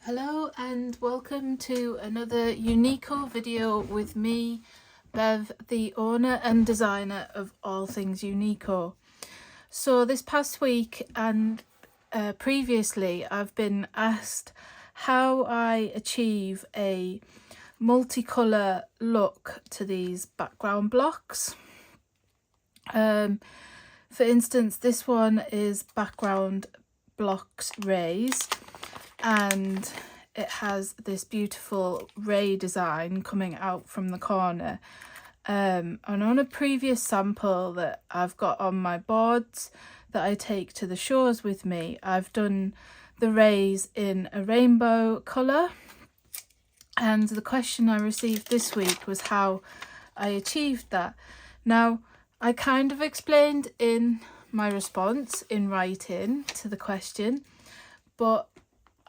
Hello and welcome to another Uniko video with me, Bev, the owner and designer of all things Uniko. So this past week and previously I've been asked how I achieve a multicolour look to these background blocks. For instance, this one is background blocks raised, and it has this beautiful ray design coming out from the corner. And on a previous sample that I've got on my boards that I take to the shows with me, I've done the rays in a rainbow colour, and the question I received this week was how I achieved that. Now, I kind of explained in my response in writing to the question, but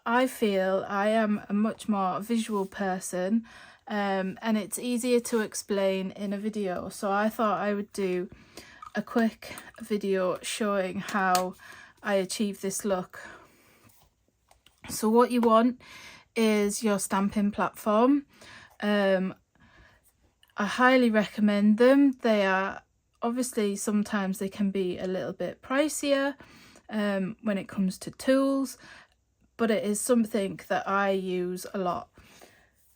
I feel I am a much more visual person, and it's easier to explain in a video, so I thought I would do a quick video showing how I achieve this look. So what you want is your stamping platform. I highly recommend them. They are obviously, sometimes they can be a little bit pricier when it comes to tools, but it is something that I use a lot.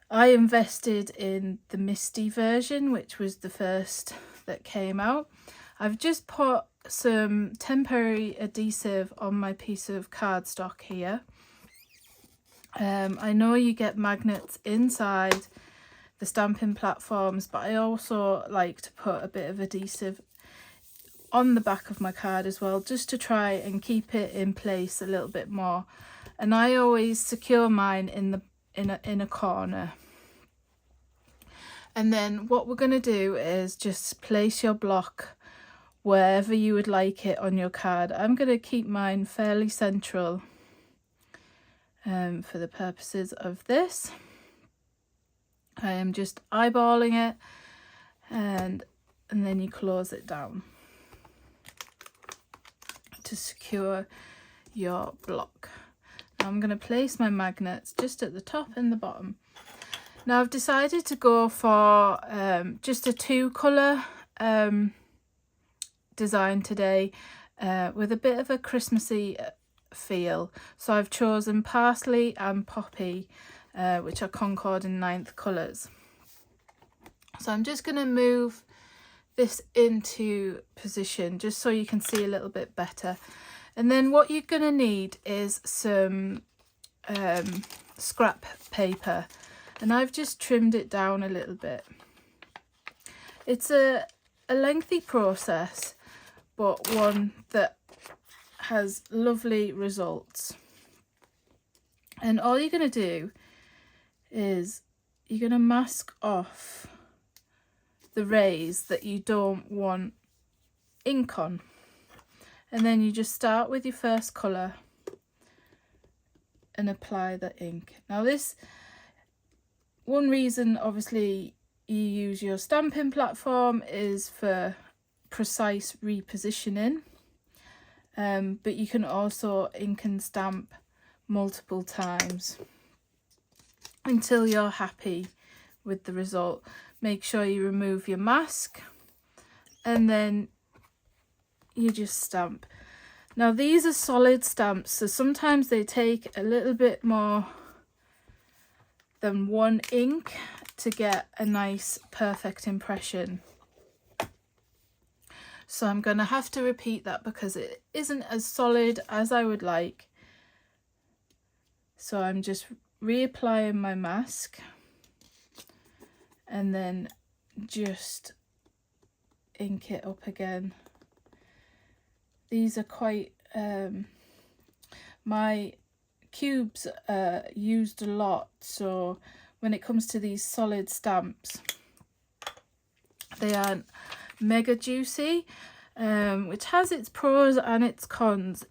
I invested in the Misty version, which was the first that came out. I've just put some temporary adhesive on my piece of cardstock here. I know you get magnets inside the stamping platforms, but I also like to put a bit of adhesive on the back of my card as well, just to try and keep it in place a little bit more. And I always secure mine in a corner. And then what we're going to do is just place your block wherever you would like it on your card. I'm going to keep mine fairly central for the purposes of this. I am just eyeballing it, and then you close it down to secure your block. I'm going to place my magnets just at the top and the bottom. Now I've decided to go for just a two colour design today with a bit of a Christmassy feel. So I've chosen parsley and poppy, which are Concord and 9th colours. So I'm just going to move this into position just so you can see a little bit better. And then what you're going to need is some scrap paper, and I've just trimmed it down a little bit. It's a lengthy process, but one that has lovely results. And all you're going to do is you're going to mask off the rays that you don't want ink on. And then you just start with your first colour and apply the ink. Now this, one reason obviously you use your stamping platform is for precise repositioning, but you can also ink and stamp multiple times until you're happy with the result. Make sure you remove your mask, and then you just stamp. Now these are solid stamps, so sometimes they take a little bit more than one ink to get a nice perfect impression. So I'm going to have to repeat that because it isn't as solid as I would like. So I'm just reapplying my mask and then just ink it up again. These are quite, my cubes are used a lot, so when it comes to these solid stamps, they aren't mega juicy, which has its pros and its cons.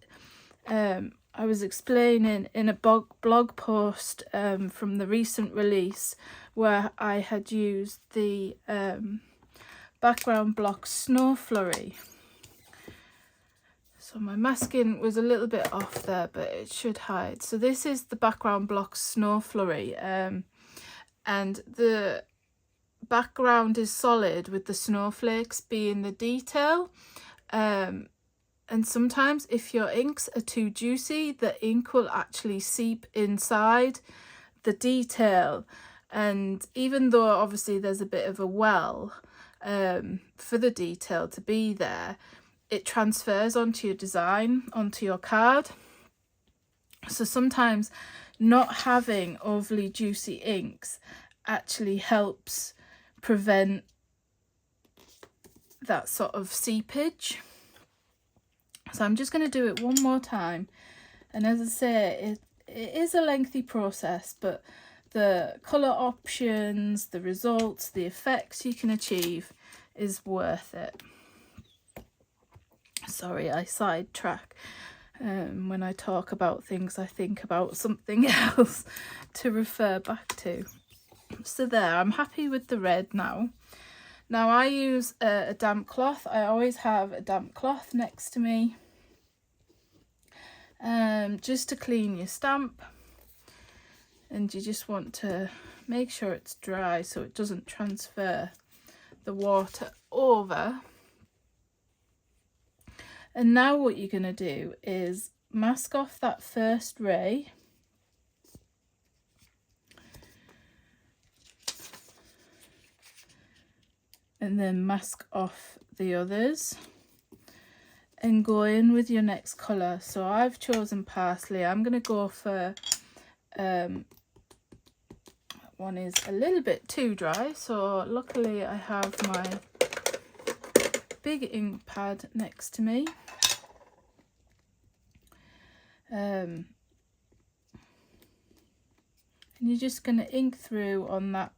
I was explaining in a blog post from the recent release where I had used the background block Snow Flurry. So my masking was a little bit off there, but it should hide. So this is the background block Snow Flurry, and the background is solid with the snowflakes being the detail. And sometimes if your inks are too juicy, the ink will actually seep inside the detail. And even though obviously there's a bit of a well for the detail to be there, it transfers onto your design, onto your card. So sometimes not having overly juicy inks actually helps prevent that sort of seepage. So I'm just going to do it one more time. And as I say, it is a lengthy process, but the colour options, the results, the effects you can achieve is worth it. Sorry, I sidetrack. When I talk about things, I think about something else to refer back to. So there, I'm happy with the red now. Now I use a damp cloth. I always have a damp cloth next to me, just to clean your stamp. And you just want to make sure it's dry so it doesn't transfer the water over. And now what you're going to do is mask off that first ray. And then mask off the others. And go in with your next colour. So I've chosen Parsley. I'm going to go for, one is a little bit too dry. So luckily I have my big ink pad next to me. And you're just going to ink through on that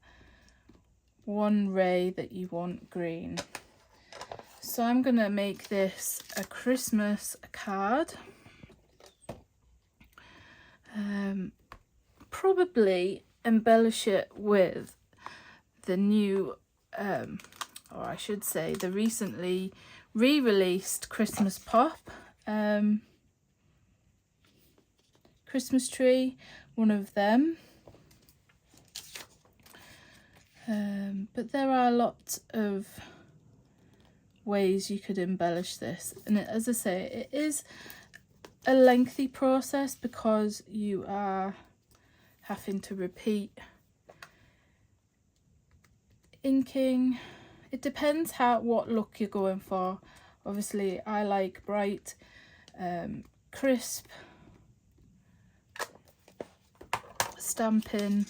one ray that you want green. So I'm going to make this a Christmas card. Probably embellish it with the new, or I should say the recently re-released Christmas Pop. Christmas tree, one of them. But there are lots of ways you could embellish this, and as I say, it is a lengthy process because you are having to repeat inking. It depends what look you're going for. Obviously I like bright, crisp stamping.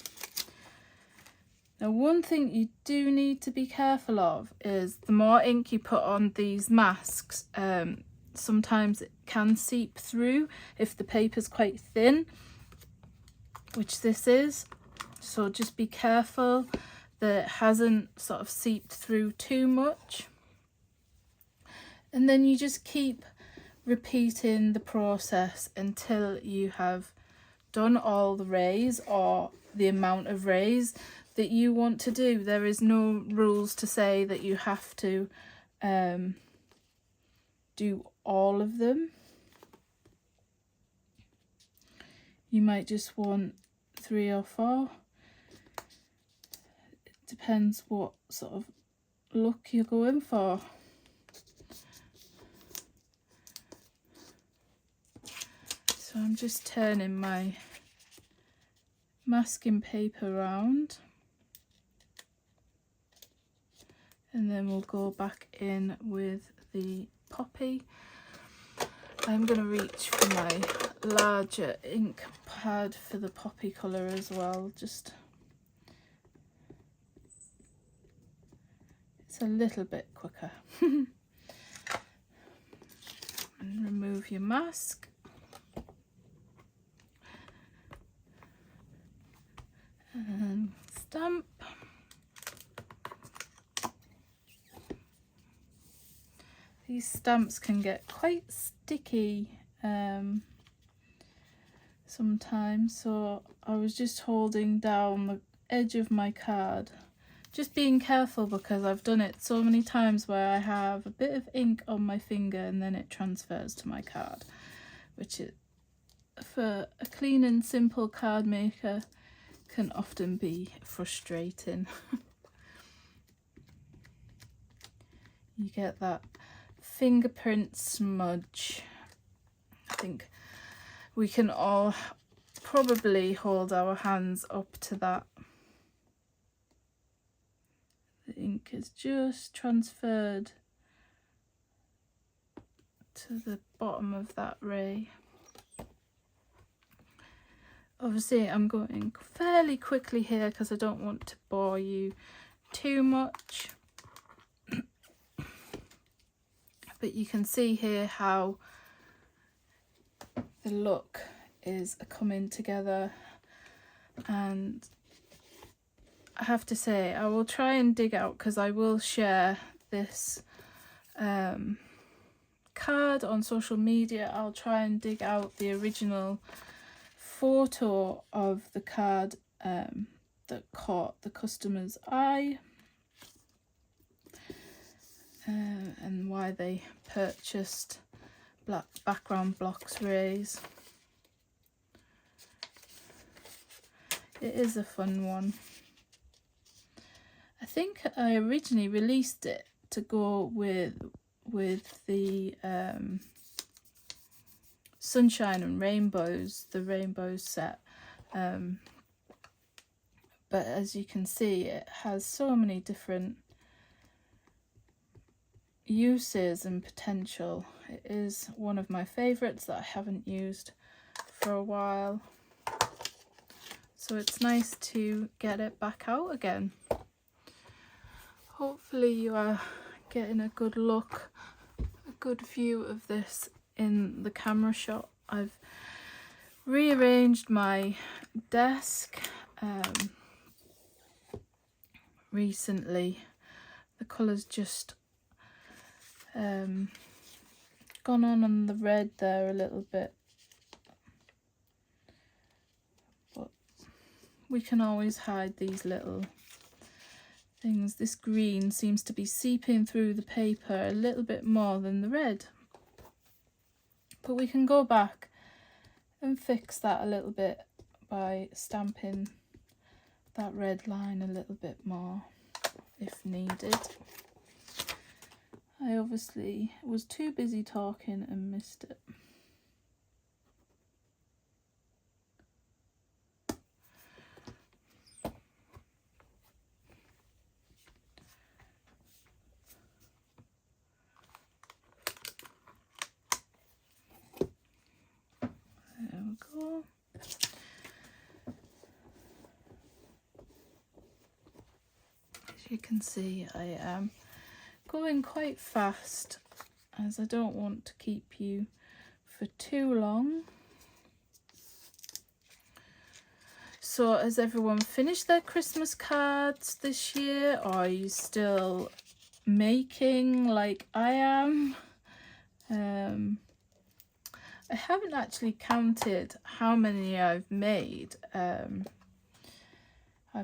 Now one thing you do need to be careful of is the more ink you put on these masks, sometimes it can seep through if the paper's quite thin, which this is. So just be careful that it hasn't sort of seeped through too much. And then you just keep repeating the process until you have done all the rays or the amount of rays that you want to do. There is no rules to say that you have to do all of them. You might just want 3 or 4. It depends what sort of look you're going for. So I'm just turning my masking paper around, and then we'll go back in with the poppy. I'm going to reach for my larger ink pad for the poppy colour as well. Just it's a little bit quicker. And remove your mask. And stamp. These stamps can get quite sticky sometimes, so I was just holding down the edge of my card just being careful, because I've done it so many times where I have a bit of ink on my finger and then it transfers to my card, which is, for a clean and simple card maker, can often be frustrating. You get that fingerprint smudge. I think we can all probably hold our hands up to that. The ink is just transferred to the bottom of that ray. Obviously I'm going fairly quickly here because I don't want to bore you too much. But you can see here how the look is coming together, and I have to say I will try and dig out, because I will share this card on social media. I'll try and dig out the original photo of the card that caught the customer's eye, and why they purchased black background blocks rays. It is a fun one. I think I originally released it to go with the Sunshine and Rainbows, the Rainbows set, but as you can see, it has so many different uses and potential. It is one of my favorites that I haven't used for a while, so it's nice to get it back out again. Hopefully you are getting a good look, a good view of this in the camera shot. I've rearranged my desk recently. The colours just gone on the red there a little bit, but we can always hide these little things. This green seems to be seeping through the paper a little bit more than the red, but we can go back and fix that a little bit by stamping that red line a little bit more if needed. I obviously was too busy talking and missed it. There we go. As you can see, I am going quite fast as I don't want to keep you for too long. So has everyone finished their Christmas cards this year, or are you still making like I am? I haven't actually counted how many I've made. I've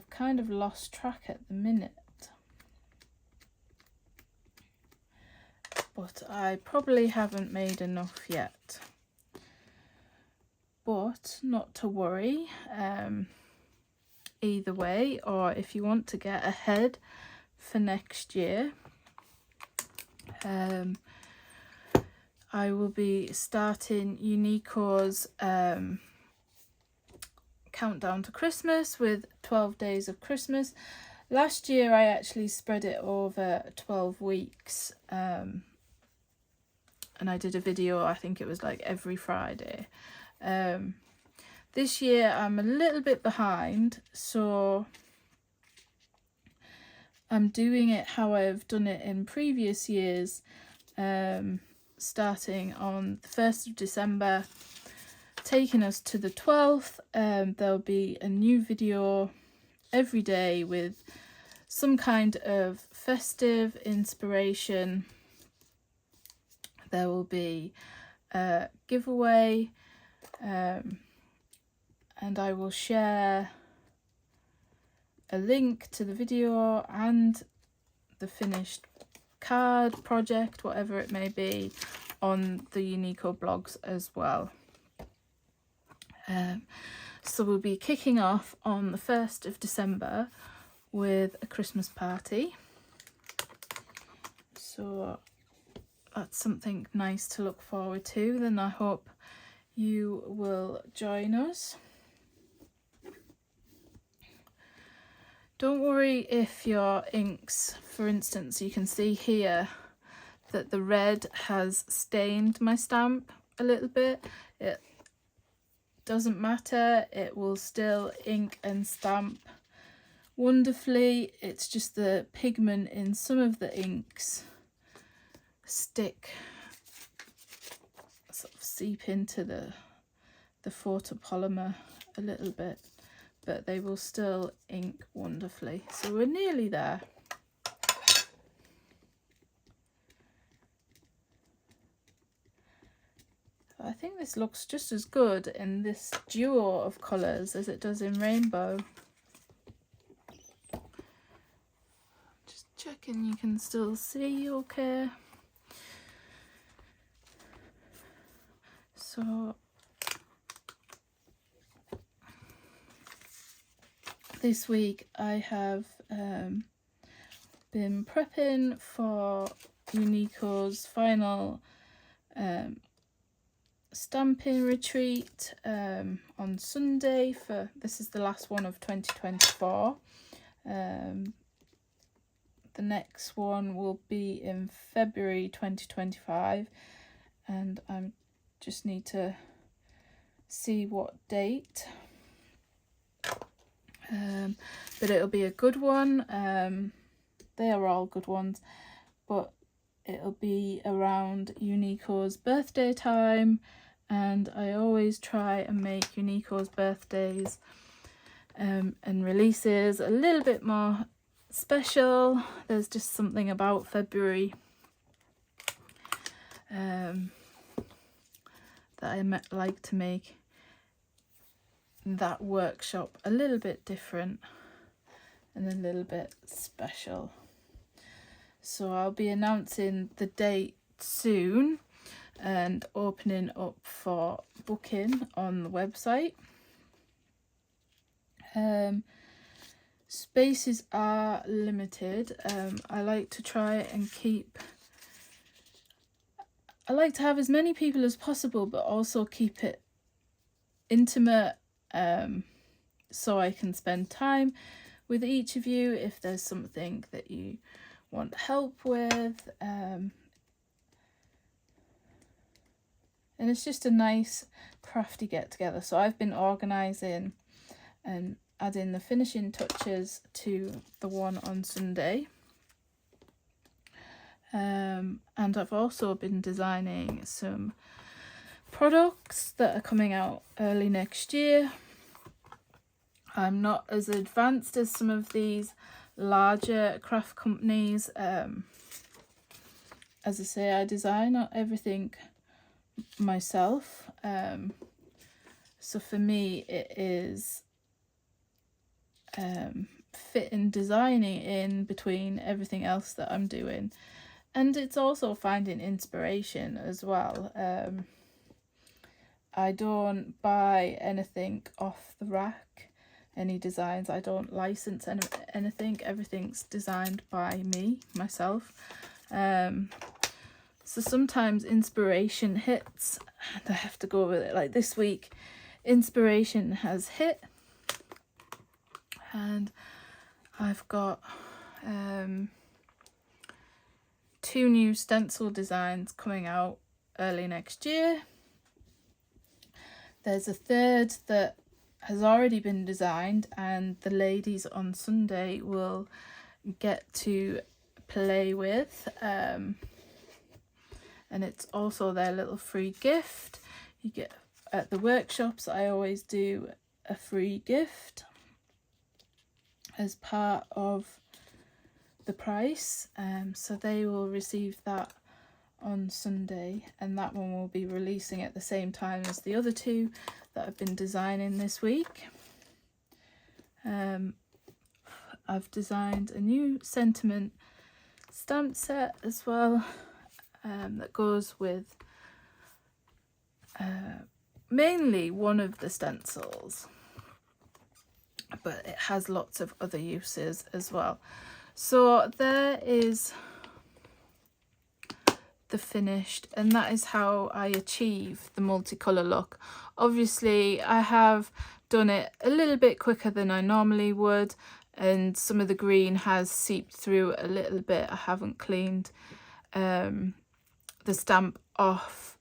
kind of lost track at the minute, but I probably haven't made enough yet. But not to worry, either way, or if you want to get ahead for next year, I will be starting Uniko's countdown to Christmas with 12 days of Christmas. Last year I actually spread it over 12 weeks, and I did a video, I think it was like every Friday. This year I'm a little bit behind, so I'm doing it how I've done it in previous years, starting on the 1st of December, taking us to the 12th. There'll be a new video every day with some kind of festive inspiration. There will be a giveaway, and I will share a link to the video and the finished card project, whatever it may be, on the Uniko blogs as well. So we'll be kicking off on the 1st of December with a Christmas party. So that's something nice to look forward to. Then I hope you will join us. Don't worry if your inks, for instance, you can see here that the red has stained my stamp a little bit. It doesn't matter, it will still ink and stamp wonderfully. It's just the pigment in some of the inks sort of seep into the photopolymer a little bit, but they will still ink wonderfully. So we're nearly there. I think this looks just as good in this duo of colours as it does in rainbow. Just checking you can still see okay. So this week I have been prepping for Uniko's final stamping retreat on Sunday. This is the last one of 2024. The next one will be in February 2025, and I just need to see what date. But it'll be a good one. They are all good ones, but it'll be around Uniko's birthday time, and I always try and make Uniko's birthdays and releases a little bit more special. There's just something about February that I like to make that workshop a little bit different and a little bit special. So I'll be announcing the date soon and opening up for booking on the website. Spaces are limited. I like to try and I like to have as many people as possible, but also keep it intimate, so I can spend time with each of you if there's something that you want help with. And it's just a nice crafty get together. So I've been organising and adding the finishing touches to the one on Sunday. And I've also been designing some products that are coming out early next year. I'm not as advanced as some of these larger craft companies. As I say, I design everything myself. So for me, it is fitting designing in between everything else that I'm doing. And it's also finding inspiration as well. I don't buy anything off the rack, any designs. I don't license anything. Everything's designed by myself. So sometimes inspiration hits and I have to go with it. Like this week, inspiration has hit and I've got 2 new stencil designs coming out early next year. There's a third that has already been designed and the ladies on Sunday will get to play with, and it's also their little free gift. You get at the workshops, I always do a free gift as part of the price, so they will receive that on Sunday, and that one will be releasing at the same time as the other 2 that I've been designing this week. I've designed a new sentiment stamp set as well, that goes with mainly one of the stencils, but it has lots of other uses as well. So there is the finished, and that is how I achieve the multicolour look. Obviously I have done it a little bit quicker than I normally would, and some of the green has seeped through a little bit. I haven't cleaned the stamp off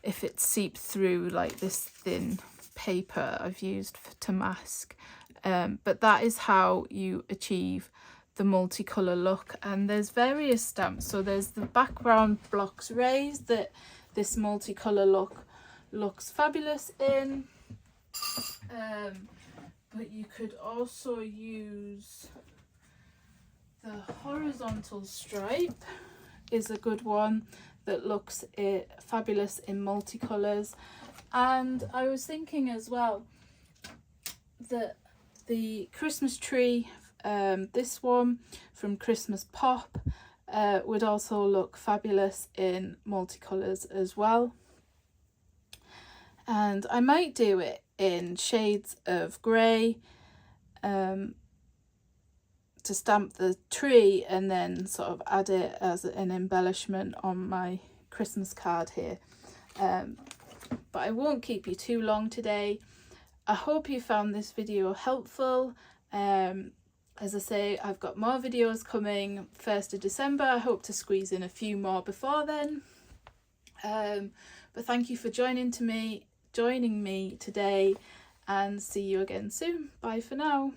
if it's seeped through like this thin paper I've used to mask, but that is how you achieve the multicolour look. And there's various stamps. So there's the background blocks raised that this multicolour look looks fabulous in, but you could also use the horizontal stripe, is a good one that looks fabulous in multicolours. And I was thinking as well that the Christmas tree, this one from Christmas Pop, would also look fabulous in multicolours as well. And I might do it in shades of grey to stamp the tree, and then sort of add it as an embellishment on my Christmas card here. But I won't keep you too long today. I hope you found this video helpful. As I say, I've got more videos coming 1st of December. I hope to squeeze in a few more before then. But thank you for joining me today, and see you again soon. Bye for now.